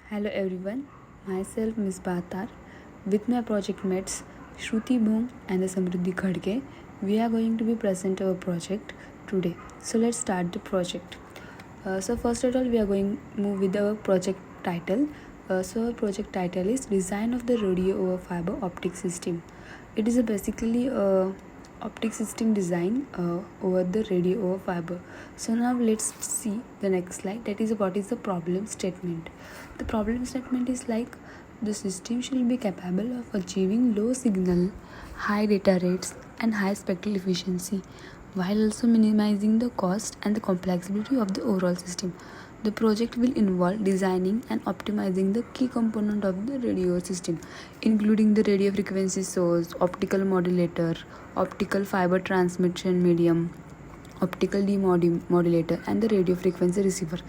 Hello everyone, myself Ms. Batar. With my project mates Shruti Bhum and Samruddhi Khadge, we are going to be present our project today. So let's start the project. So first of all, we are going to move with our project title. So our project title is Design of the Radio over Fiber Optic System. It is basically a optic system design over the radio over fiber. So now let's see the next slide, that is what is the problem statement. The problem statement is like the system should be capable of achieving low signal, high data rates and high spectral efficiency while also minimizing the cost and the complexity of the overall system. The project will involve designing and optimizing the key component of the radio system, including the radio frequency source, optical modulator, optical fiber transmission medium, optical demodulator, and the radio frequency receiver.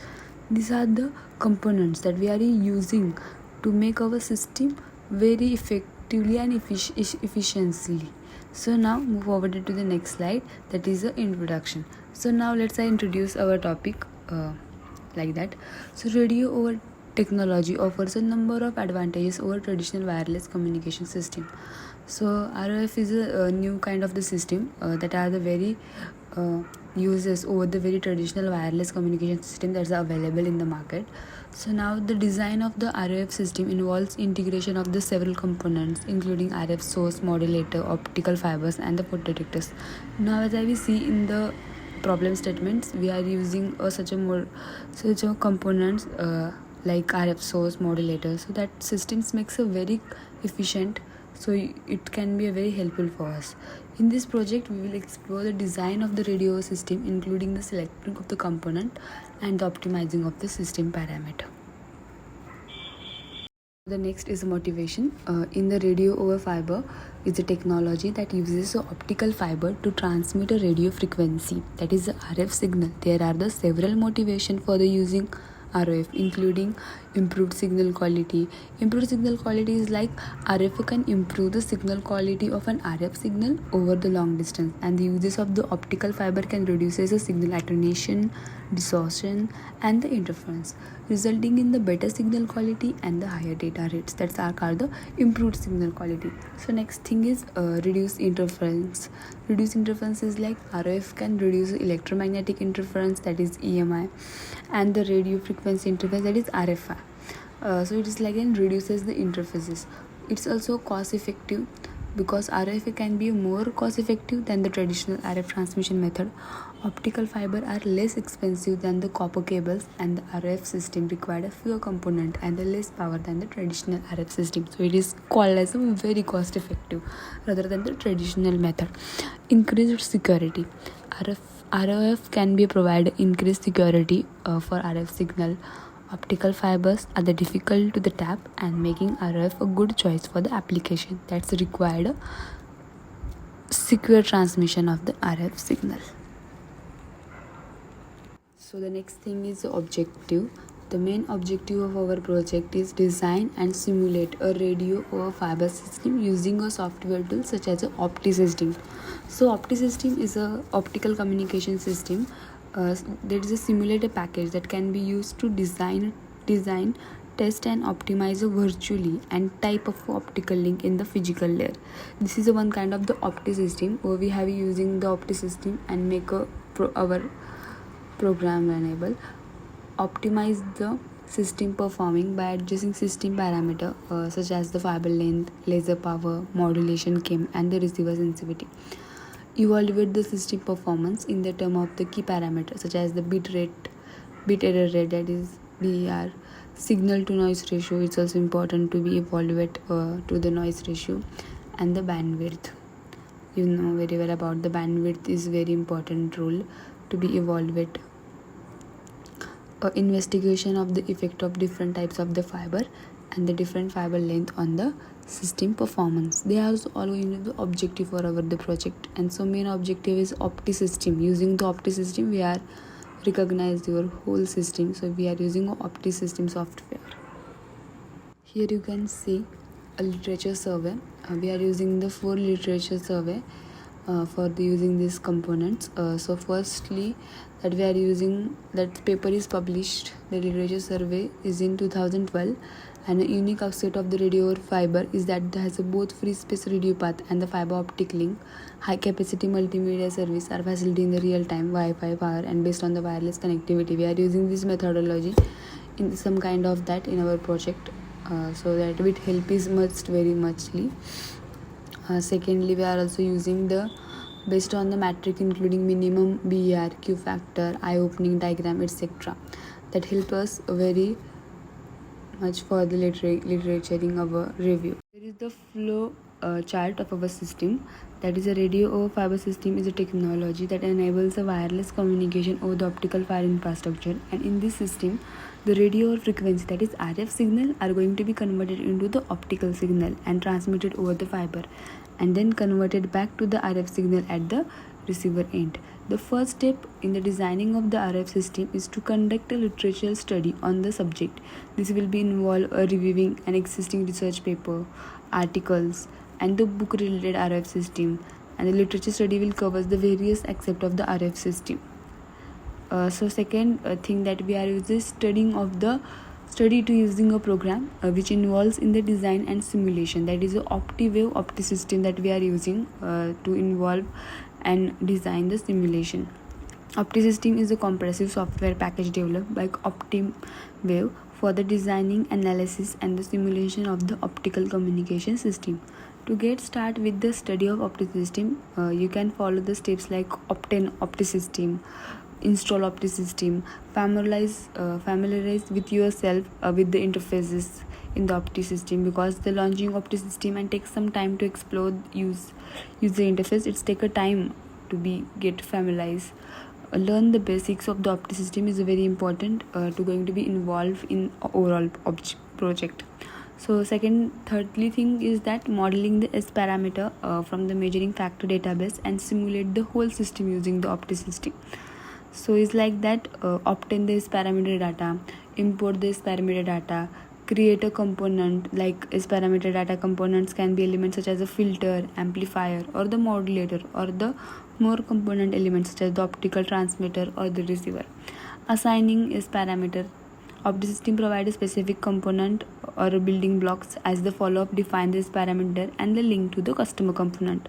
These are the components that we are using to make our system very effectively and efficiently. So now move forward to the next slide, that is the introduction. So now let's introduce our topic like that. So radio over technology offers a number of advantages over traditional wireless communication system. So RF is a new kind of the system that are the very uses over the very traditional wireless communication system that's available in the market. So now the design of the RF system involves integration of the several components including RF source, modulator, optical fibers and the photodetectors. Now as I will see in the problem statements, we are using such a components like RF source, modulator, so that systems makes a very efficient, so it can be a very helpful for us. In this project we will explore the design of the radio system including the selecting of the component and the optimizing of the system parameter. The next is motivation. In the radio over fiber is a technology that uses an optical fiber to transmit a radio frequency, that is the RF signal. There are the several motivation for the using RF, including improved signal quality. Improved signal quality is like RF can improve the signal quality of an RF signal over the long distance, and the uses of the optical fiber can reduce the signal attenuation, distortion and the interference, resulting in the better signal quality and the higher data rates. That's are called the improved signal quality. So next thing is reduce interference. Reduce interference is like RF can reduce electromagnetic interference, that is EMI, and the radio frequency interference, that is RFI. So it is like it reduces the interfaces. It's also cost effective because RF can be more cost effective than the traditional RF transmission method. Optical fiber are less expensive than the copper cables, and the RF system required a fewer component and the less power than the traditional RF system. So it is called as a very cost effective rather than the traditional method. Increased security. RF can be provided increased security for RF signal. Optical fibers are the difficult to the tap and making RF a good choice for the application that's required secure transmission of the RF signal. So the next thing is the objective. The main objective of our project is design and simulate a radio over fiber system using a software tool such as Optic system. So Optic system is a optical communication system. There is a simulator package that can be used to design, test and optimize virtually and type of optical link in the physical layer. This is one kind of the Optic system where we have using the Optic system and make our program enable. Optimize the system performing by adjusting system parameter such as the fiber length, laser power, modulation gain and the receiver sensitivity. Evaluate the system performance in the term of the key parameters such as the bit error rate, that is BER, signal to noise ratio. It's also important to be evaluate to the noise ratio, and the bandwidth. You know very well about the bandwidth is very important rule to be evaluate. Investigation of the effect of different types of the fiber and the different fiber length on the system performance. They are also all the objective for the project, and so main objective is Optic system. Using the Optic system we are recognize your whole system, so we are using Optic system software. Here you can see a literature survey. We are using the 4 literature survey for the using these components. So firstly, that we are using, that paper is published, the literature survey is in 2012, and a unique aspect of the radio fiber is that it has a both free space radio path and the fiber optic link. High capacity multimedia service are facility in the real time Wi-Fi power, and based on the wireless connectivity we are using this methodology in some kind of that in our project, so that will help is very muchly. Secondly, we are also using the based on the metric including minimum BER, Q factor, eye opening diagram, etc. that help us very much for the literature in our review. There is the flow chart of our system. That is, a radio over fiber system is a technology that enables a wireless communication over the optical fiber infrastructure, and in this system the radio or frequency, that is RF signal, are going to be converted into the optical signal and transmitted over the fiber, and then converted back to the RF signal at the receiver end. The first step in the designing of the RF system is to conduct a literature study on the subject. This will be involve reviewing an existing research paper, articles, and the book related RF system, and the literature study will cover the various aspects of the RF system. So second thing that we are using study to using a program which involves in the design and simulation. That is a Opti system that we are using to involve and design the simulation. Opti system is a comprehensive software package developed by OptiWave for the designing, analysis, and the simulation of the optical communication system. To get started with the study of Opti system, you can follow the steps like obtain Opti system, install Opti system, familiarize with yourself with the interfaces in the Opti system, because the launching Opti system and takes some time to explore use the interface. It's take a time to be get familiarized. Learn the basics of the Opti system is very important to going to be involved in overall project. So thirdly thing is that modeling the S parameter from the measuring factor database and simulate the whole system using the Opti system. So it's like that, obtain the S parameter data, import the S parameter data, create a component. Like S parameter data components can be elements such as a filter, amplifier, or the modulator, or the more component elements such as the optical transmitter or the receiver. Assigning S parameter. Opti system provides a specific component or building blocks as the follow-up. Define this parameter and the link to the customer component.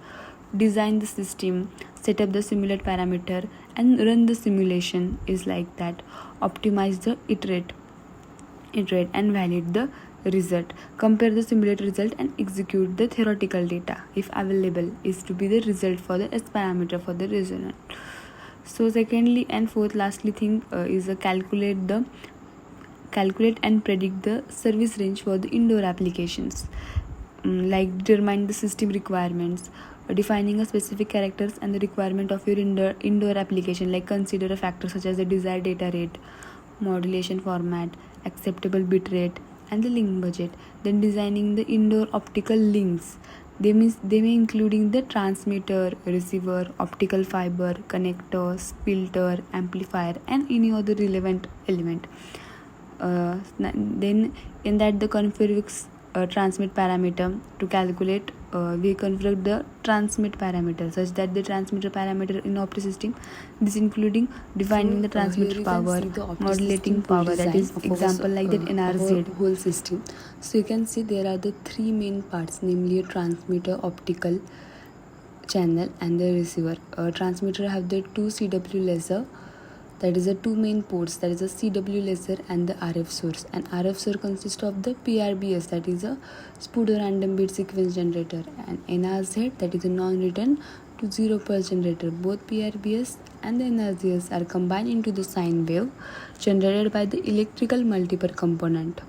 Design the system, set up the simulate parameter, and run the simulation is like that. Optimize the iterate and validate the result. Compare the simulated result and execute the theoretical data if available is to be the result for the S parameter for the resonant. So secondly and lastly thing is a calculate and predict the service range for the indoor applications. Like determine the system requirements, defining a specific characters and the requirement of your indoor application. Like consider a factor such as the desired data rate, modulation format, acceptable bit rate, and the link budget. Then designing the indoor optical links. They may including the transmitter, receiver, optical fiber, connector, filter, amplifier, and any other relevant element. Then in that the configure transmit parameter to calculate, we configure the transmit parameter such that the transmitter parameter in Opti system, this including defining the transmitter power, modulating power, that is example like that NRZ whole system. So you can see there are the three main parts, namely a transmitter, optical channel, and the receiver. Transmitter have the two CW laser, that is the two main ports, that is the CW laser and the RF source. And RF source consists of the PRBS, that is a pseudo random bit sequence generator, and NRZ, that is a non-return to 0 pulse generator. Both PRBS and the NRZs are combined into the sine wave generated by the electrical multiple component.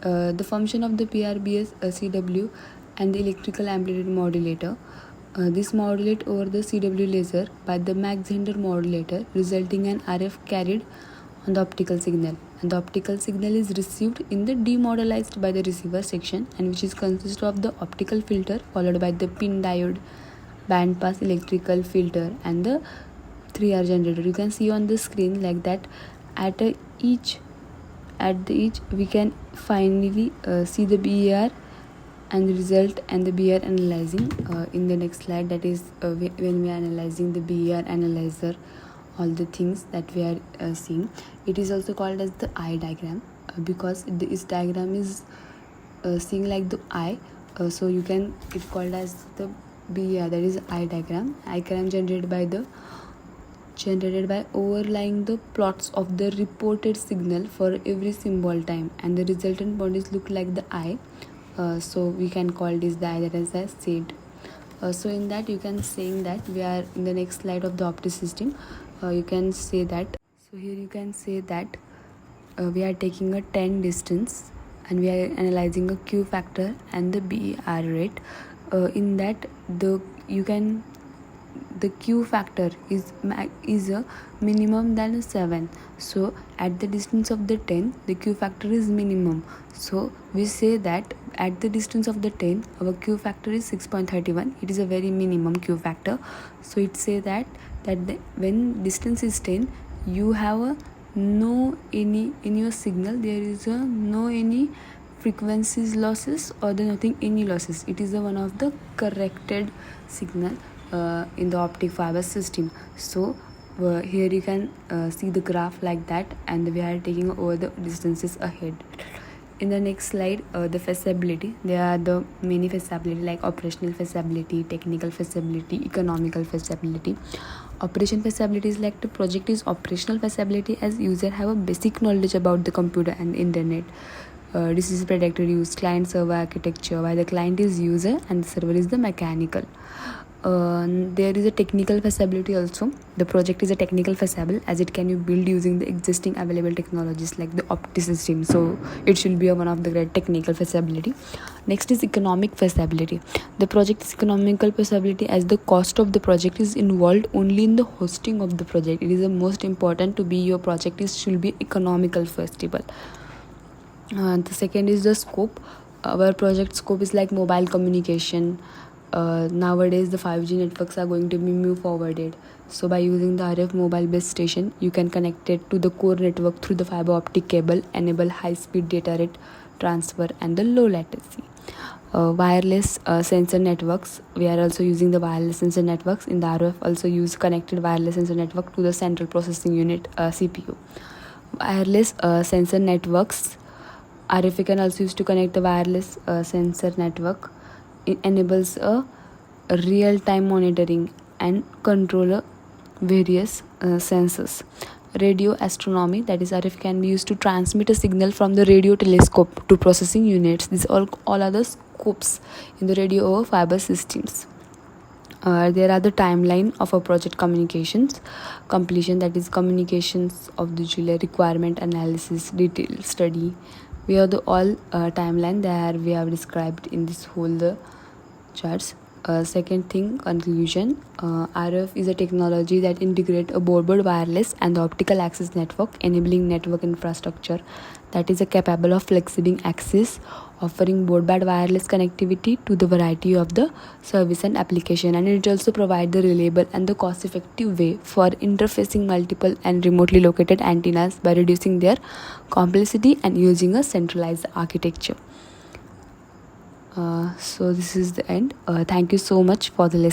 The function of the PRBS CW and the electrical amplitude modulator. This modulate over the CW laser by the Mach-Zehnder modulator, resulting in RF carried on the optical signal, and the optical signal is received in the demodularized by the receiver section, and which is consist of the optical filter followed by the pin diode, band pass electrical filter, and the 3R generator. You can see on the screen like that. At each we can finally see the BER and the result and the BR analyzing in the next slide, that is when we are analyzing the BR analyzer, all the things that we are seeing. It is also called as the eye diagram because this diagram is seeing like the eye, so you can, it's called as the BR, that is eye diagram. Eye diagram generated by overlaying the plots of the reported signal for every symbol time, and the resultant bodies look like the eye, so we can call this the eye, that is a shade. So in that you can saying that we are in the next slide of the Optic system. You can say that, so here you can say that we are taking a 10 distance and we are analyzing a Q factor and the BER rate. In that the Q factor is a minimum than 7, so at the distance of the 10 the Q factor is minimum, so we say that at the distance of the 10 our Q factor is 6.31. it is a very minimum Q factor, so it say that when distance is 10 you have a no any in your signal, there is a no any frequencies losses or the nothing any losses. It is a one of the corrected signal in the optic fiber system. So here you can see the graph like that, and we are taking over the distances ahead. In the next slide, the feasibility. There are the many feasibility like operational feasibility, technical feasibility, economical feasibility. Operation feasibility is like the project is operational feasibility as user have a basic knowledge about the computer and internet. This is predicted use client server architecture, while the client is user and the server is the mechanical. There is a technical feasibility also. The project is a technical feasible as it can be built using the existing available technologies like the Optic system, so it should be one of the great technical feasibility. Next is economic feasibility. The project is economical feasibility as the cost of the project is involved only in the hosting of the project. It is the most important to be your project is should be economical feasible. The second is the scope. Our project scope is like mobile communication. Nowadays the 5G networks are going to be move forwarded, so by using the RF mobile base station you can connect it to the core network through the fiber optic cable, enable high speed data rate transfer and the low latency. Wireless sensor networks, we are also using the wireless sensor networks. In the RF also use connected wireless sensor network to the central processing unit CPU. Wireless sensor networks, RF can also use to connect the wireless sensor network. It enables a real-time monitoring and control various sensors. Radio astronomy, that is RF, can be used to transmit a signal from the radio telescope to processing units. These all are the scopes in the radio over fiber systems. There are the timeline of a project communications completion, that is communications of the Julia requirement analysis, detailed study. We have the all timeline there we have described in this whole the charts. Second thing, conclusion. RF is a technology that integrates a broadband wireless and the optical access network, enabling network infrastructure that is capable of flexible access, offering broadband wireless connectivity to the variety of the service and application, and it also provides the reliable and the cost-effective way for interfacing multiple and remotely located antennas by reducing their complexity and using a centralized architecture. So this is the end. Thank you so much for the listening.